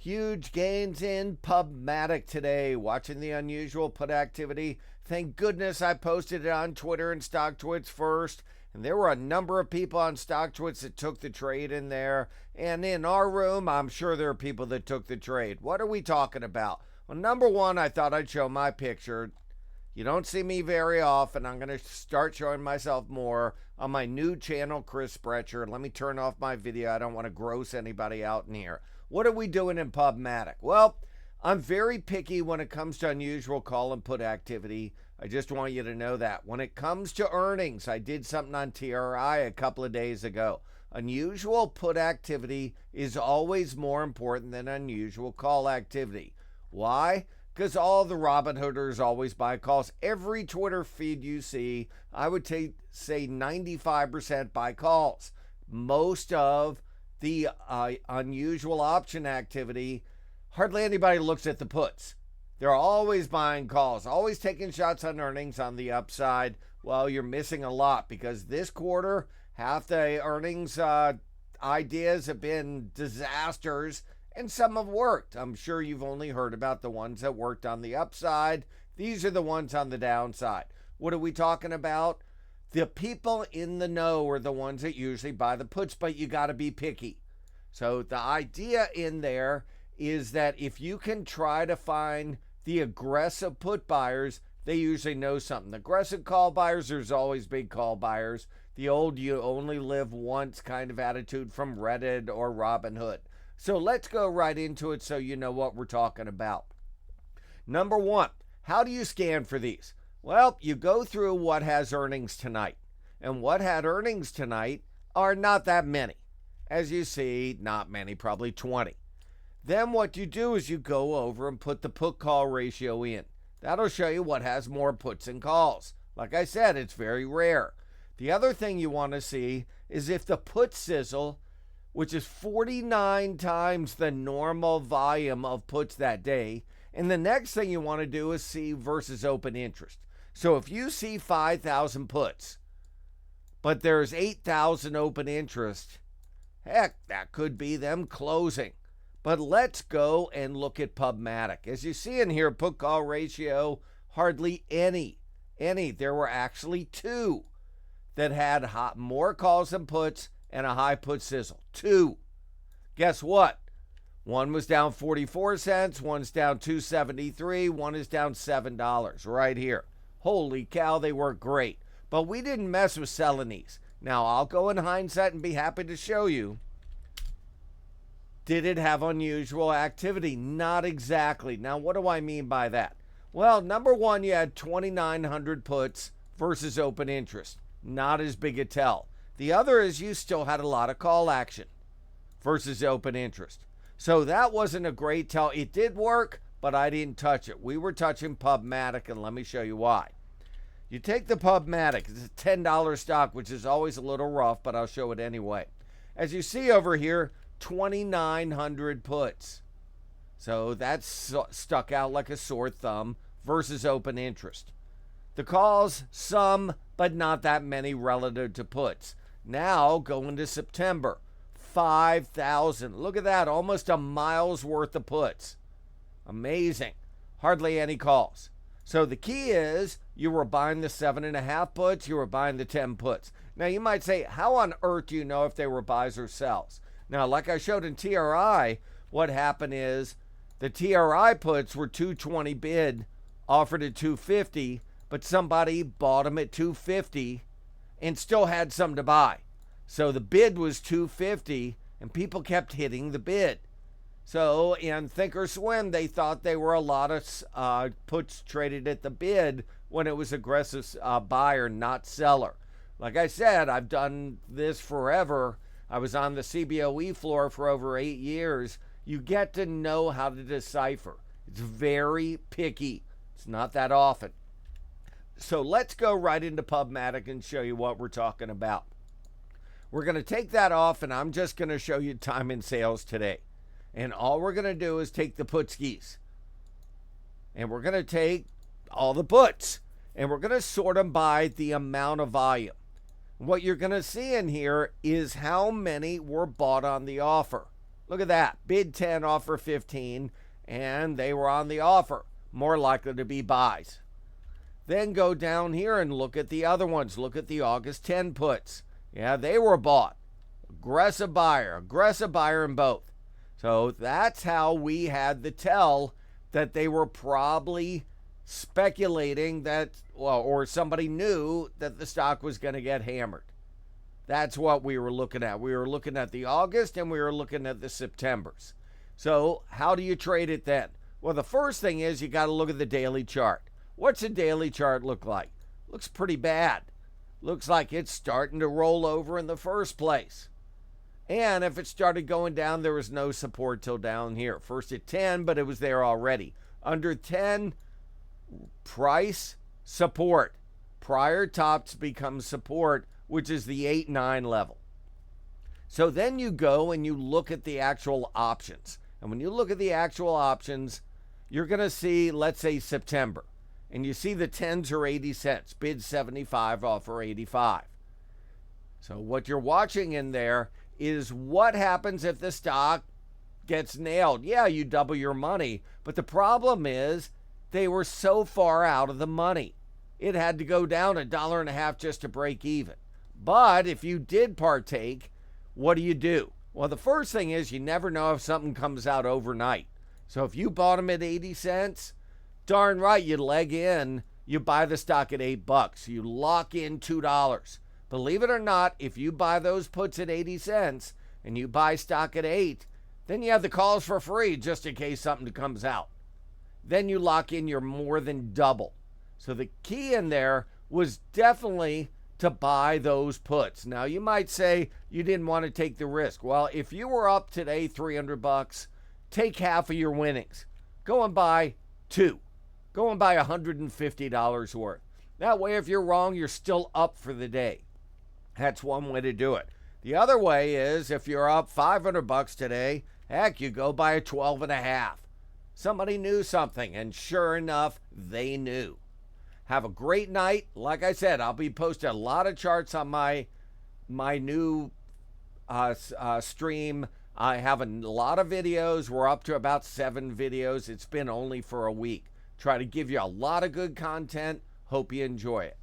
Huge gains in PubMatic today. Watching the unusual put activity. Thank goodness I posted it on Twitter and StockTwits first. And there were a number of people on StockTwits that took the trade in there. And in our room, I'm sure there are people that took the trade. What are we talking about? Well, number one, I thought I'd show my picture. You don't see me very often. I'm going to start showing myself more on my new channel, Chris Sprecher. Let me turn off my video. I don't want to gross anybody out in here. What are we doing in PubMatic? Well, I'm very picky when it comes to unusual call and put activity. I just want you to know that. When it comes to earnings, I did something on TRI a couple of days ago. Unusual put activity is always more important than unusual call activity. Why? Because all the Robinhooders always buy calls. Every Twitter feed you see, I would say 95% buy calls. Most of the unusual option activity, hardly anybody looks at the puts. They're always buying calls, always taking shots on earnings on the upside. Well, you're missing a lot because this quarter, half the earnings ideas have been disasters and some have worked. I'm sure you've only heard about the ones that worked on the upside. These are the ones on the downside. What are we talking about? The people in the know are the ones that usually buy the puts, but you got to be picky. So the idea in there is that if you can try to find the aggressive put buyers, they usually know something. Aggressive call buyers, there's always big call buyers. The old you only live once kind of attitude from Reddit or Robinhood. So let's go right into it so you know what we're talking about. Number one, how do you scan for these? Well, you go through what has earnings tonight. And what had earnings tonight are not that many. As you see, not many, probably 20. Then what you do is you go over and put the put-call ratio in. That'll show you what has more puts and calls. Like I said, it's very rare. The other thing you want to see is if the put sizzle, which is 49 times the normal volume of puts that day. And the next thing you want to do is see versus open interest. So if you see 5,000 puts, but there's 8,000 open interest, heck, that could be them closing. But let's go and look at PubMatic. As you see in here, put call ratio, hardly any. There were actually two that had more calls than puts and a high put sizzle. Two. Guess what? One was down 44 cents, one's down $2.73, one is down $7 right here. Holy cow, they work great. But we didn't mess with selling these. Now, I'll go in hindsight and be happy to show you. Did it have unusual activity? Not exactly. Now, what do I mean by that? Well, number one, you had 2,900 puts versus open interest. Not as big a tell. The other is you still had a lot of call action versus open interest. So that wasn't a great tell. It did work, but I didn't touch it. We were touching PubMatic, and let me show you why. You take the PubMatic. It's a $10 stock, which is always a little rough, but I'll show it anyway. As you see over here, 2,900 puts. So that's stuck out like a sore thumb versus open interest. The calls, some, but not that many relative to puts. Now, going to September, 5,000. Look at that, almost a mile's worth of puts. Amazing. Hardly any calls. So the key is you were buying the 7.5 puts, you were buying the 10 puts. Now, you might say, how on earth do you know if they were buys or sells? Now, like I showed in TRI, what happened is the TRI puts were 220 bid, offered at 250, but somebody bought them at 250 and still had some to buy. So the bid was 250 and people kept hitting the bid. So in Thinkorswim, they thought they were a lot of puts traded at the bid when it was aggressive buyer, not seller. Like I said, I've done this forever. I was on the CBOE floor for over 8 years. You get to know how to decipher. It's very picky. It's not that often. So let's go right into PubMatic and show you what we're talking about. We're going to take that off, and I'm just going to show you time in sales today. And all we're going to do is take the put skis. And we're going to take all the puts. And we're going to sort them by the amount of volume. What you're going to see in here is how many were bought on the offer. Look at that. Bid 10, offer 15, and they were on the offer. More likely to be buys. Then go down here and look at the other ones. Look at the August 10 puts. Yeah, they were bought. Aggressive buyer in both. So that's how we had the tell that they were probably speculating that, well, or somebody knew that the stock was going to get hammered. That's what we were looking at. We were looking at the August and we were looking at the Septembers. So how do you trade it then? Well, the first thing is you got to look at the daily chart. What's a daily chart look like? Looks pretty bad. Looks like it's starting to roll over in the first place. And if it started going down, there was no support till down here. First at 10, but it was there already. Under 10, price, support. Prior tops become support, which is the 8-9 level. So then you go and you look at the actual options. And when you look at the actual options, you're going to see, let's say, September. And you see the 10s are 80 cents. Bid 75, offer 85. So what you're watching in there is what happens if the stock gets nailed. Yeah, you double your money. But the problem is they were so far out of the money. It had to go down $1.50 just to break even. But if you did partake, what do? Well, the first thing is you never know if something comes out overnight. So if you bought them at 80 cents, darn right, you leg in, you buy the stock at $8. You lock in $2. Believe it or not, if you buy those puts at 80 cents and you buy stock at 8, then you have the calls for free just in case something comes out. Then you lock in your more than double. So the key in there was definitely to buy those puts. Now you might say you didn't want to take the risk. Well, if you were up today $300, take half of your winnings. Go and buy 2. Go and buy $150 worth. That way, if you're wrong, you're still up for the day. That's one way to do it. The other way is if you're up $500 today, heck, you go buy a 12.5. Somebody knew something, and sure enough, they knew. Have a great night. Like I said, I'll be posting a lot of charts on my new stream. I have a lot of videos. We're up to about 7 videos. It's been only for a week. Try to give you a lot of good content. Hope you enjoy it.